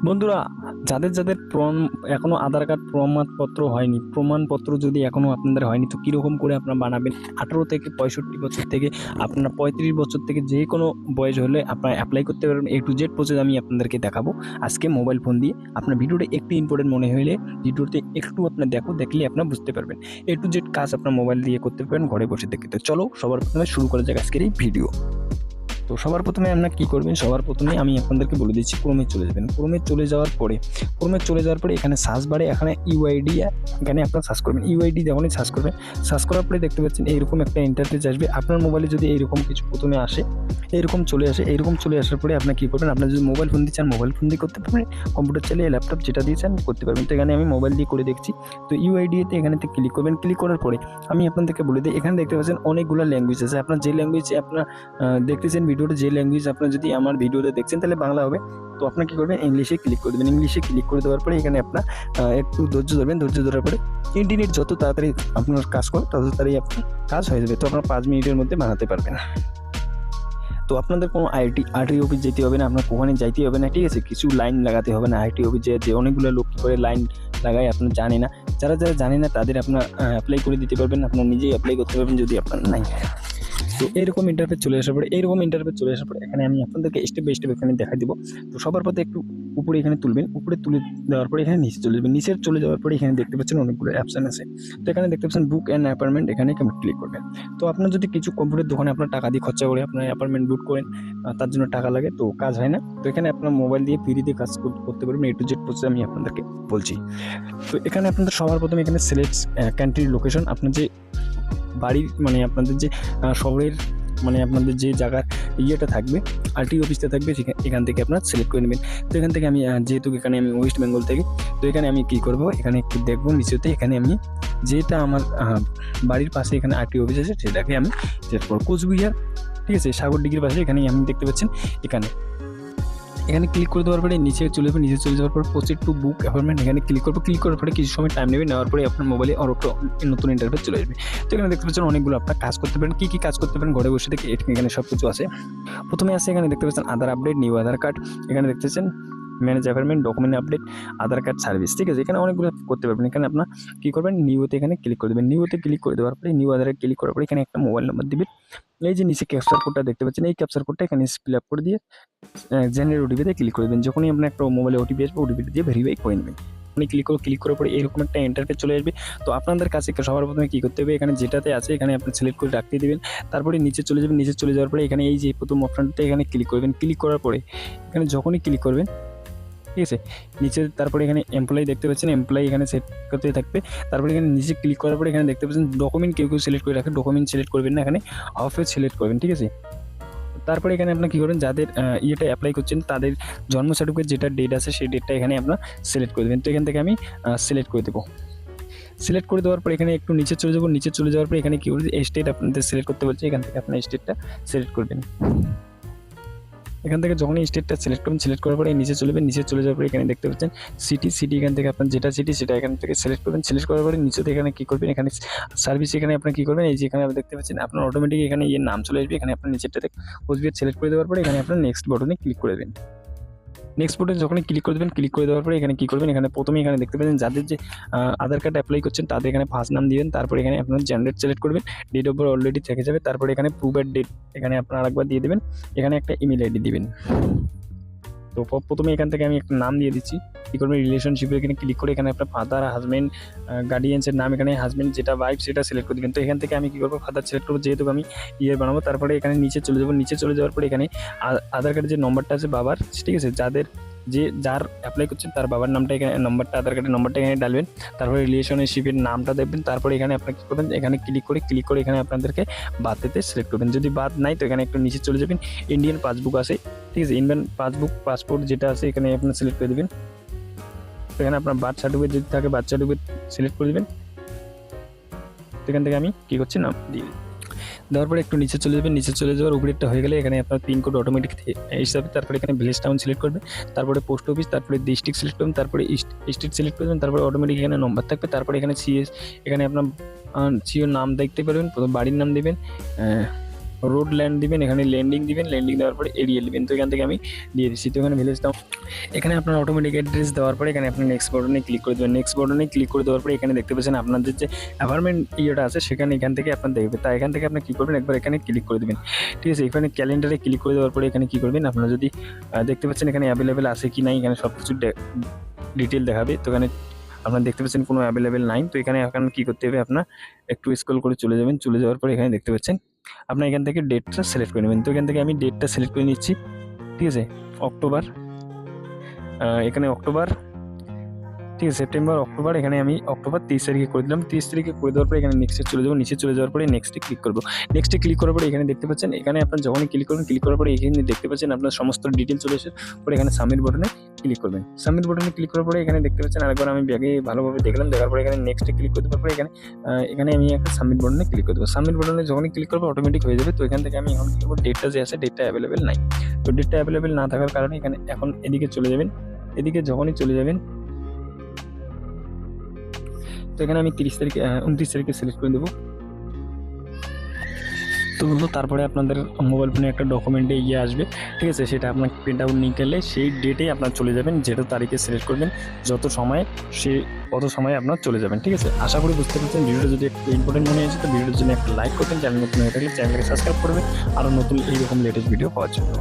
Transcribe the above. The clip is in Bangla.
বন্ধুরা, যাদের যাদের এখনো আধার কার্ড প্রমাণপত্র হয়নি, প্রমাণপত্র যদি এখনো আপনাদের হয়নি, তো কীরকম করে আপনারা বানাবেন? 18 থেকে 65 বছর থেকে আপনার 35 বছর থেকে যে কোনো বয়স হলে আপনারা অ্যাপ্লাই করতে পারবেন। A to Z প্রসেস আমি আপনাদেরকে দেখাবো আজকে মোবাইল ফোন দিয়ে। আপনার ভিডিওটা একটু ইম্পর্টেন্ট মনে হলে ভিডিওতে একটু আপনার দেখলে আপনারা বুঝতে পারবেন। A to Z কাজ আপনার মোবাইল দিয়ে করতে পারবেন ঘরে বসে থেকে। তো চলো সবার প্রথমে শুরু করা যাক আজকের এই ভিডিও। তো সবার প্রথমে আপনারা কী করবেন? সবার প্রথমে আমি আপনাদেরকে বলে দিচ্ছি, ক্রোমে চলে যাবেন। ক্রোমে চলে যাওয়ার পরে এখানে সার্চ বারে এখানে ইউআইডি, এখানে আপনারা সার্চ করবেন। ইউআইডি যখনই সার্চ করবেন, সার্চ করার পরে দেখতে পাচ্ছেন এইরকম একটা ইন্টারফেস আসবে। আপনার মোবাইলে যদি এইরকম কিছু প্রথমে আসে, এইরকম চলে আসার পরে আপনার কী করবেন? আপনার যদি মোবাইল ফোন দিয়ে চান মোবাইল ফোন দিয়ে করতে পারবেন, কম্পিউটার চালিয়ে ল্যাপটপ যেটা দিয়ে চান করতে পারবেন। তো এখানে আমি মোবাইল দিয়ে করে দেখছি। তো ইউআইডিতে এখানেতে ক্লিক করবেন। ক্লিক করার পরে আমি আপনাদেরকে বলে দিই, এখানে দেখতে পাচ্ছেন অনেকগুলো ল্যাঙ্গুয়েজ আছে। আপনার যে ল্যাঙ্গুয়েজে আপনার দেখতেছেন ভিডিওটা, যে ল্যাঙ্গুয়েজ আপনার যদি আমার ভিডিওতে দেখছেন তাহলে বাংলা হবে। তো আপনার কী করবেন? ইংলিশে ক্লিক করে দেবেন। ইংলিশে ক্লিক করে দেওয়ার পরে এখানে আপনার একটু ধৈর্য ধরবেন। ধৈর্য ধরার পরে ইন্টারনেট যত তাড়াতাড়ি আপনার কাজ করে তত তাড়াতাড়ি আপনার কাজ হয়ে যাবে। তো আপনার 5 মিনিটের মধ্যে বানাতে পারবেন। তো আপনাদের কোনো আরটিও অফিস যেতে হবে না, আপনার ওখানে যাইতে হবে না, ঠিক আছে? কিছু লাইন লাগাতে হবে না। আরটিও অফিসে যে অনেকগুলো লোক কী করে লাইন লাগায় আপনার জানে না। যারা জানে না তাদের আপনার অ্যাপ্লাই করে দিতে পারবেন। আপনার নিজেই অ্যাপ্লাই করতে পারবেন যদি আপনার নাই। তো এরকম ইন্টারফেস চলে আসার পরে এখানে আমি আপনাদেরকে স্টেপ বাই স্টেপ এখানে দেখা দিব। তো সবার প্রথমে একটু উপরে এখানে তুলবেন। উপরে তুলে দেওয়ার পরে এখানে নিচে চলে যাবেন। নিচে চলে যাওয়ার পরে এখানে দেখতে পাচ্ছেন অনেকগুলো অপশান আছে। তো এখানে দেখতে পাচ্ছেন বুক অ্যান্ড অ্যাপার্টমেন্ট, এখানে ক্লিক করবেন। তো আপনার যদি কিছু কম্পিউটার দোকানে আপনার টাকা দিয়ে খরচা করে আপনার অ্যাপার্টমেন্ট বুক করেন, তার জন্য টাকা লাগে, তো কাজ হয় না। তো এখানে আপনার মোবাইল দিয়ে ফ্রিতে কাজ করতে পারবেন। A to Z প্রসেস আমি আপনাদেরকে বলছি। তো এখানে আপনাদের সবার প্রথমে এখানে সিলেক্ট কান্ট্রির লোকেশন, আপনার যে বাড়ির মানে আপনাদের যে শহরের মানে আপনাদের যে জায়গার ইয়েটা থাকবে, আরটিও অফিসটা থাকবে, এখান থেকে আপনারা সিলেক্ট করে নেবেন। তো এখান থেকে আমি যেহেতু এখানে আমি ওয়েস্ট বেঙ্গল থেকে, তো এখানে আমি কী করবো? এখানে একটু দেখবো নিচেতে, এখানে আমি যেটা আমার বাড়ির পাশে এখানে আরটিও অফিস আছে সেটাকে আমি সিলেক্ট করবো। কোচবিহার, ঠিক আছে, সাগরডিঘির পাশে এখানে আমি দেখতে পাচ্ছেন এখানে ক্লিক করে দেওয়ার পরে নিচে চলে যাওয়ার পর প্রসিড টু বুক অ্যাপয়েন্টমেন্ট, এখানে ক্লিক করবো। ক্লিক করার পরে কিছু সময় টাইম নেওয়ার পরে আপনার মোবাইলে আরও একটা নতুন ইন্টারফেস চলে আসবে। তো এখানে দেখতে পাচ্ছেন অনেকগুলো আপনার কাজ করতে পারেন। কী কাজ করতে পারেন ঘরে বসে থেকে, এখানে সব কিছু আছে। প্রথমে আছে এখানে দেখতে পাচ্ছেন আধার আপডেট, নিউ আধার কার্ড, এখানে দেখতে পাচ্ছেন ম্যানেজ অ্যাপার্টমেন্ট, ডকুমেন্ট আপডেট, আধার কার্ড সার্ভিস, ঠিক আছে? এখানে অনেকগুলো করতে পারবেন। এখানে আপনার কী করবেন? নিউতে এখানে ক্লিক করে দেবেন। নিউতে ক্লিক করে দেওয়ার পরে নিউ আধারে ক্লিক করার পরে এখানে একটা মোবাইল নাম্বার দিবেন। এই যে নিচে ক্যাপচার কোডটা দেখতে পাচ্ছেন, এই ক্যাপচার কোডটা এখানে ফিল আপ করে দিয়ে জেনারেট ওটিপিতে ক্লিক করে দেবেন। যখনই আপনার একটা মোবাইলে ওটিপি আসবে, ওটিপিটা দিয়ে ভেরিফাই করে নেবেন। আপনি ক্লিক করার পরে এরকম একটা ইন্টারফেস চলে আসবে। তো আপনাদের কাছে সবার প্রথমে কী করতে হবে? এখানে যেটাতে আছে এখানে আপনি সিলেক্ট করে রাখতে দেবেন। তারপরে নিচে চলে যাবেন। নিচে চলে যাওয়ার পরে এখানে এই যে প্রথম অপশানটা এখানে ক্লিক করবেন। ক্লিক করার পরে এখানে যখনই ক্লিক করবেন, ঠিক আছে, নিচে তারপরে এখানে এমপ্লয়ি দেখতে পাচ্ছেন, এমপ্লয়ি এখানে সেট করতে থাকবে। তারপরে এখানে নিচে ক্লিক করার পরে এখানে দেখতে পাচ্ছেন ডকুমেন্ট, কেউ সিলেক্ট করে রাখে, ডকুমেন্ট সিলেক্ট করবেন না, এখানে অফিস সিলেক্ট করবেন, ঠিক আছে? তারপরে এখানে আপনার কী করবেন? যাদের ইয়েটা অ্যাপ্লাই করছেন তাদের জন্ম সার্টিফিকেট যেটা ডেট আছে সেই ডেটটা এখানে আপনার সিলেক্ট করে দেবেন। তো এখান থেকে আমি সিলেক্ট করে দেবো। সিলেক্ট করে দেওয়ার পর এখানে একটু নিচে চলে যাবো। নিচে চলে যাওয়ার পর এখানে কী বলছে? স্টেট আপনাদের সিলেক্ট করতে বলছে, এখান থেকে আপনার স্টেটটা সিলেক্ট করবেন। এখান থেকে যখনই স্টেটটা সিলেক্ট করবেন, সিলেক্ট করার পরে নিচে চলে যাবেন। নিচে চলে যাওয়ার পরে এখানে দেখতে পাচ্ছেন সিটি, এখান থেকে আপনার যেটা সিটি সেটা এখান থেকে সিলেক্ট করবেন। সিলেক্ট করার পরে নিচে এখানে কী করবেন? এখানে সার্ভিস, এখানে আপনার কী করবেন? এই যে এখানে দেখতে পাচ্ছেন আপনার অটোমেটিক এখানে ইয়ের নাম চলে আসবে। এখানে আপনার নিচেরটাতে কোচবিহার সিলেক্ট করে দেওয়ার পরে এখানে আপনার নেক্সট বাটনে ক্লিক করে দেবেন। নেক্সট বাটনে যখনই ক্লিক করে দেবেন, ক্লিক করে দেওয়ার পরে এখানে কী করবেন? এখানে প্রথমে এখানে দেখতে পাচ্ছেন যাদের যে আধার কার্ড অ্যাপ্লাই করছেন তাদের এখানে ফার্স্ট নাম দিবেন। তারপরে এখানে আপনার জেনারেট সিলেক্ট করবেন। ডেট অফ বার্থ অলরেডি থেকে যাবে। তারপরে এখানে প্রুভের ডেট এখানে আপনার আরেকবার দিয়ে দেবেন। এখানে একটা ইমেল আইডি দিবেন। তো প্রথমে এখান থেকে আমি একটা নাম দিয়ে দিচ্ছি। কী করবেন? রিলেশনশিপে এখানে ক্লিক করে এখানে আপনার ফাদার, হাজব্যান্ড, গার্ডিয়ানসের নাম, এখানে হাজব্যান্ড যেটা ওয়াইফ সেটা সিলেক্ট করে দেবেন। তো এখান থেকে আমি কী করবো? ফাদার সিলেক্ট করবো, যেহেতু আমি বানাবো। তারপরে এখানে নিচে চলে যাবো। নিচে চলে যাওয়ার পরে এখানে আধার কার্ডের যে নম্বরটা আছে বাবার, ঠিক আছে, যার অ্যাপ্লাই করছেন তার বাবার নামটা এখানে নম্বরটা, আধার কার্ডের নম্বরটা এখানে ডালবেন। তারপরে রিলেশনশিপের নামটা দেখবেন। তারপরে এখানে আপনার কী করবেন? এখানে ক্লিক করে এখানে আপনাদেরকে বাদতে সিলেক্ট করবেন। যদি বাদ নাই তো এখানে একটু নিচে চলে যাবেন। ইন্ডিয়ান পাসবুক আছে, ঠিক আছে, ইন্ডিয়ান পাসবুক, পাসপোর্ট যেটা আছে এখানে আপনার সিলেক্ট করে দেবেন। তো এখানে আপনার বার্থ সার্টিফিকেট যদি থাকে বার্থ সার্টিফিকেট সিলেক্ট করে দেবেন। তো এখান থেকে আমি কী করছি? নাম দিয়ে দেওয়ার পরে একটু নিচে চলে যাবেন। নিচে চলে যাওয়ার উপরেরটা হয়ে গেলে এখানে আপনার পিনকোড অটোমেটিক হিসাবে, তারপরে এখানে ভিলেজ টাউন সিলেক্ট করবেন। তারপরে পোস্ট অফিস, তারপরে ডিস্ট্রিক্ট সিলেক্ট করবেন। তারপরে স্টেট সিলেক্ট করবেন। তারপরে অটোমেটিক এখানে নম্বর থাকবে। তারপরে এখানে এখানে আপনার সিওর নাম দেখতে পারবেন। প্রথম বাড়ির নাম দেবেন, রোড ল্যান্ড দিবেন, এখানে ল্যান্ডিং দিবেন, ল্যান্ডিং দেওয়ার পরে এরিয়া দিবেন। তো এখান থেকে আমি দিয়ে দিচ্ছি। তো এখানে ভিলেজ টাউন, এখানে আপনার অটোমেটিক অ্যাড্রেস দেওয়ার পরে এখানে আপনি নেক্সট বাটনে ক্লিক করে দেবেন। নেক্সট বাটনে ক্লিক করে দেওয়ার পরে এখানে দেখতে পাচ্ছেন আপনাদের যে অ্যাপার্টমেন্ট ইয়েটা আছে সেখানে এখান থেকে আপনার দেখবে। তাই এখান থেকে আপনি কী করবেন, একবার এখানে ক্লিক করে দেবেন। ঠিক আছে, এখানে ক্যালেন্ডারে ক্লিক করে দেওয়ার পরে এখানে কী করবেন, আপনারা যদি দেখতে পাচ্ছেন এখানে অ্যাভেলেবেল আছে কি নাই, এখানে সব কিছু ডিটেল দেখাবে। তো এখানে আপনারা দেখতে পাচ্ছেন কোনো অ্যাভেলেবেল নাই। তো এখানে এখন কী করতে হবে, আপনার একটু স্ক্রল করে চলে যাবেন। চলে যাওয়ার পরে এখানে দেখতে পাচ্ছেন আপনার এখান থেকে ডেটটা সিলেক্ট করে নেবেন। তো এখান থেকে আমি ডেটটা সিলেক্ট করে নিচ্ছি। ঠিক আছে, অক্টোবর, এখানে অক্টোবর, ঠিক আছে, সেপ্টেম্বর, অক্টোবর, এখানে আমি অক্টোবর 30 তারিখে করে দিলাম। 30 তারিখে করে দেওয়ার পরে এখানে নেক্সটে চলে যাবো। নিচে চলে যাওয়ার পরে নেক্সটে ক্লিক করবো। নেক্সটে ক্লিক করার পরে এখানে দেখতে পাচ্ছেন, এখানে আপনার যখনই ক্লিক করবেন, ক্লিক করার পরে এখানে দেখতে পাচ্ছেন আপনার সমস্ত ডিটেল চলে এসে পরে এখানে সাবমিট বাটনে ক্লিক করবেন। সাবমিট বাটনে ক্লিক করার পরে এখানে দেখতে পাচ্ছেন আরেকবার আমি ব্যাগে ভালোভাবে দেখলাম। দেখার পরে এখানে নেক্সটে ক্লিক করতে পারবো। এখানে আমি একটা সাবমিট বাটনে ক্লিক করে দেবো। সাবমিট বাটনে যখনই ক্লিক করবো অটোমেটিক হয়ে যাবে। তো এখান থেকে আমি এখন কী করবো, ডেটটা যে আছে ডেটটা অ্যাভেলেবেল নাই। তো ডেটটা অ্যাভেলেবেল না থাকার কারণে এখানে এখন এদিকে চলে যাবেন। এদিকে যখনই চলে যাবেন, তো এখানে আমি 30 তারিখে 29 তারিখে সিলেক্ট করে দেবো। তো বলতো তারপরে আপনাদের মোবাইল ফোনে একটা ডকুমেন্টে আসবে। ঠিক আছে, সেটা আপনার প্রিন্ট আউট নিয়ে গেলে সেই ডেটেই আপনার চলে যাবেন, যেটা তারিখে সিলেক্ট করবেন যত সময় অত সময় আপনার চলে যাবেন। ঠিক আছে, আশা করি বুঝতে পারছেন। ভিডিওটা যদি একটু ইম্পর্টেন্ট মনে হয়েছে তো ভিডিওর জন্য একটা লাইক করবেন, চ্যানেল নতুন হয়ে থাকলে চ্যানেলকে সাবস্ক্রাইব করবেন আরও নতুন এইরকম লেটেস্ট ভিডিও পাওয়ার জন্য।